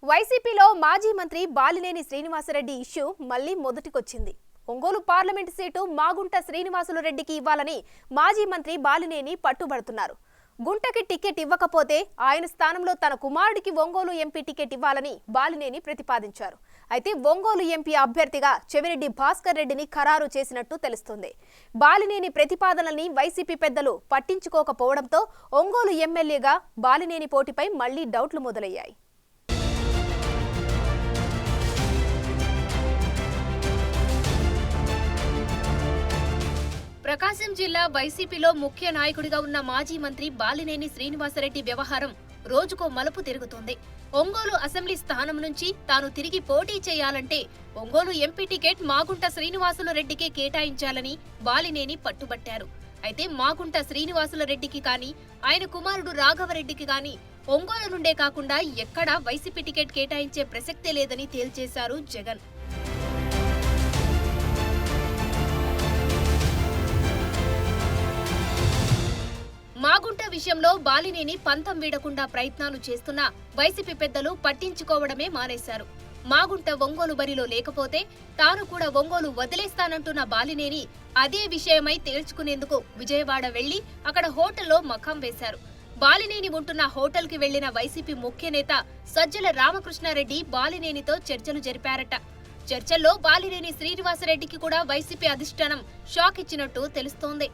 వైసీపీలో మాజీ మంత్రి బాలినేని శ్రీనివాసరెడ్డి ఇష్యూ మళ్లీ మొదటికొచ్చింది. ఒంగోలు పార్లమెంట్ సీటు మాగుంట శ్రీనివాసులు రెడ్డికి ఇవ్వాలని మాజీ మంత్రి బాలినేని పట్టుబడుతున్నారు. గుంటకి టికెట్ ఇవ్వకపోతే ఆయన స్థానంలో తన కుమారుడికి ఒంగోలు ఎంపీ టికెట్ ఇవ్వాలని బాలినేని ప్రతిపాదించారు. అయితే ఒంగోలు ఎంపీ అభ్యర్థిగా చెవిరెడ్డి భాస్కర్ రెడ్డిని ఖరారు చేసినట్టు తెలుస్తోంది. బాలినేని ప్రతిపాదనల్ని వైసీపీ పెద్దలు పట్టించుకోకపోవడంతో ఒంగోలు ఎమ్మెల్యేగా బాలినేని పోటీపై మళ్లీ డౌట్లు మొదలయ్యాయి. ప్రకాశం జిల్లా వైసీపీలో ముఖ్య నాయకుడిగా ఉన్న మాజీ మంత్రి బాలినేని శ్రీనివాసరెడ్డి వ్యవహారం రోజుకో మలుపు తిరుగుతోంది. ఒంగోలు అసెంబ్లీ స్థానం నుంచి తాను తిరిగి పోటీ చేయాలంటే ఒంగోలు ఎంపీ టికెట్ మాగుంట శ్రీనివాసులు రెడ్డికే కేటాయించాలని బాలినేని పట్టుబట్టారు. అయితే మాగుంట శ్రీనివాసులు రెడ్డికి కానీ ఆయన కుమారుడు రాఘవరెడ్డికి కానీ ఒంగోలు నుండే కాకుండా ఎక్కడా వైసీపీ టికెట్ కేటాయించే ప్రసక్తే లేదని తేల్చేశారు జగన్. మాగుంట విషయంలో బాలినేని పంతం వీడకుండా ప్రయత్నాలు చేస్తున్నా వైసీపీ పెద్దలు పట్టించుకోవడమే మానేశారు. మాగుంట ఒంగోలు బరిలో లేకపోతే తాను కూడా ఒంగోలు వదిలేస్తానంటున్న బాలినేని అదే విషయమై తేల్చుకునేందుకు విజయవాడ వెళ్లి అక్కడ హోటల్లో మఖం వేశారు. బాలినేని ఉంటున్న హోటల్ కి వెళ్లిన వైసీపీ ముఖ్య నేత సజ్జల రామకృష్ణారెడ్డి బాలినేనితో చర్చలు జరిపారట. చర్చల్లో బాలినేని శ్రీనివాసరెడ్డికి కూడా వైసీపీ అధిష్టానం షాక్ ఇచ్చినట్టు తెలుస్తోంది.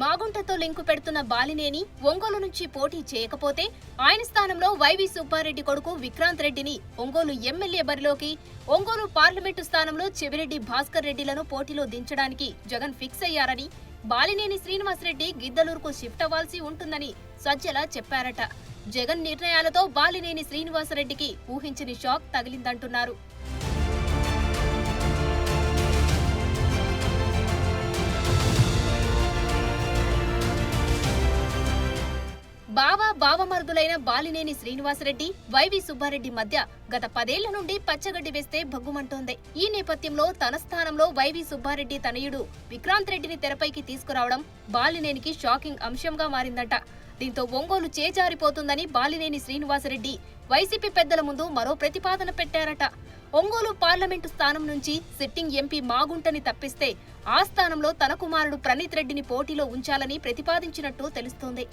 మాగుంటతో లింకు పెడుతున్న బాలినేని ఒంగోలు నుంచి పోటీ చేయకపోతే ఆయన స్థానంలో వైవి సుబ్బారెడ్డి కొడుకు విక్రాంత్ రెడ్డిని ఒంగోలు ఎమ్మెల్యే బరిలోకి, ఒంగోలు పార్లమెంటు స్థానంలో చెవిరెడ్డి భాస్కర్ రెడ్డిలను పోటీలో దించడానికి జగన్ ఫిక్స్ అయ్యారని, బాలినేని శ్రీనివాసరెడ్డి గిద్దలూరుకు షిఫ్ట్ అవ్వాల్సి ఉంటుందని సజ్జల చెప్పారట. జగన్ నిర్ణయాలతో బాలినేని శ్రీనివాసరెడ్డికి ఊహించని షాక్ తగిలిందంటున్నారు. బావమరుదులైన బాలినేని శ్రీనివాసరెడ్డి, వైవి సుబ్బారెడ్డి మధ్య గత 10 ఏళ్ల నుండి పచ్చగడ్డి వేస్తే భగ్గుమంటోంది. ఈ నేపథ్యంలో తన స్థానంలో వైవి సుబ్బారెడ్డి తనయుడు విక్రాంత్ రెడ్డిని తెరపైకి తీసుకురావడం బాలినేనికి షాకింగ్ అంశంగా మారిందట. దీంతో ఒంగోలు చేజారిపోతుందని బాలినేని శ్రీనివాసరెడ్డి వైసీపీ పెద్దల ముందు మరో ప్రతిపాదన పెట్టారట. ఒంగోలు పార్లమెంటు స్థానం నుంచి సిట్టింగ్ ఎంపీ మాగుంటని తప్పిస్తే ఆ స్థానంలో తన కుమారుడు ప్రణీత్ రెడ్డిని పోటీలో ఉంచాలని ప్రతిపాదించినట్టు తెలుస్తోంది.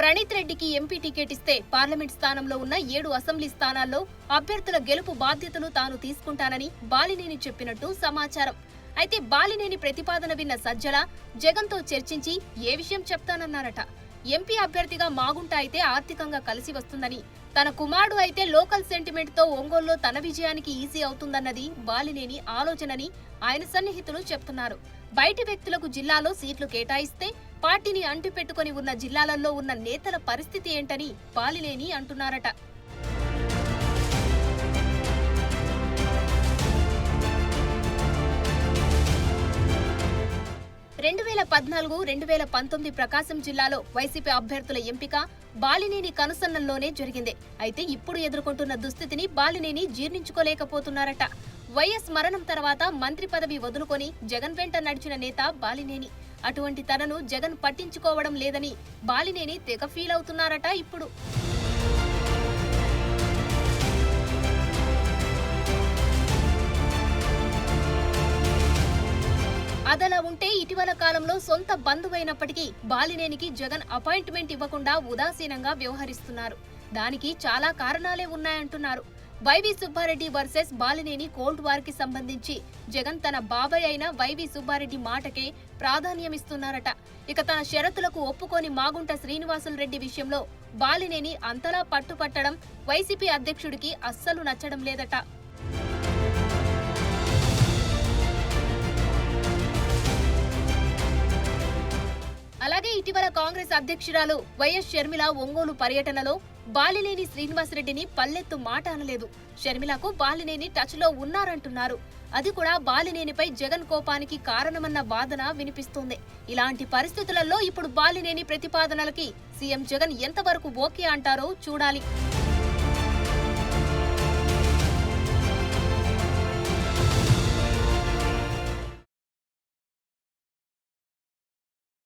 ప్రణీత్ రెడ్డికి ఎంపీ టికెట్ ఇస్తే పార్లమెంట్ స్థానంలో ఉన్న 7 అసెంబ్లీ స్థానాల్లో అభ్యర్థుల గెలుపు బాధ్యతలు తాను తీసుకుంటానని బాలినేని చెప్పినట్టు సమాచారం. అయితే బాలినేని ప్రతిపాదన విన్న సజ్జల జగన్తో చర్చించి ఏ విషయం చెప్తానన్నారట. ఎంపీ అభ్యర్థిగా మాగుంట అయితే ఆర్థికంగా కలిసి వస్తుందని, తన కుమారుడు అయితే లోకల్ సెంటిమెంట్ తో ఒంగోలులో తన విజయానికి ఈజీ అవుతుందన్నది బాలినేని ఆలోచనని ఆయన సన్నిహితులు చెప్తున్నారు. బయటి వ్యక్తులకు జిల్లాలో సీట్లు కేటాయిస్తే పార్టీని అంటిపెట్టుకుని ఉన్న జిల్లాలలో ఉన్న నేతల పరిస్థితి ఏంటని బాలినేని అంటున్నారట. రెండు 2014-2019 ప్రకాశం జిల్లాలో వైసీపీ అభ్యర్థుల ఎంపిక బాలినేని కనుసన్నల్లోనే జరిగింది. అయితే ఇప్పుడు ఎదుర్కొంటున్న దుస్థితిని బాలినేని జీర్ణించుకోలేకపోతున్నారట. వైఎస్ మరణం తర్వాత మంత్రి పదవి వదులుకొని జగన్ వెంట నడిచిన నేత బాలినేని. అటువంటి తనను జగన్ పట్టించుకోవడం లేదని బాలినేని తెగ ఫీల్ అవుతున్నారట. ఇప్పుడు అదలా ఉంటే ఇటీవల కాలంలో సొంత బంధువైనప్పటికీ బాలినేనికి జగన్ అపాయింట్మెంట్ ఇవ్వకుండా ఉదాసీనంగా వ్యవహరిస్తున్నారు. దానికి చాలా కారణాలే ఉన్నాయంటున్నారు. YV Subbareddy versus Balineni cold war కి సంబంధించి జగన్ తన బాబాయ్ అయిన వైవి సుబ్బారెడ్డి మాటకే ప్రాధాన్యమిస్తున్నారట. ఇక తన షరతులకు ఒప్పుకోని మాగుంట శ్రీనివాసులు రెడ్డి విషయంలో బాలినేని అంతలా పట్టుపట్టడం వైసీపీ అధ్యక్షుడికి అస్సలు నచ్చడం లేదట. అలాగే ఇటీవల కాంగ్రెస్ అధ్యక్షురాలు వైఎస్ షర్మిల ఒంగోలు పర్యటనలో బాలినేని శ్రీనివాసరెడ్డిని పల్లెత్తు మాట అనలేదు. షర్మిలకు బాలినేని టచ్ లో ఉన్నారంటున్నారు. అది కూడా బాలినేనిపై జగన్ కోపానికి కారణమన్న వాదన వినిపిస్తోంది. ఇలాంటి పరిస్థితులలో ఇప్పుడు బాలినేని ప్రతిపాదనలకి సీఎం జగన్ ఎంతవరకు ఓకే అంటారో చూడాలి.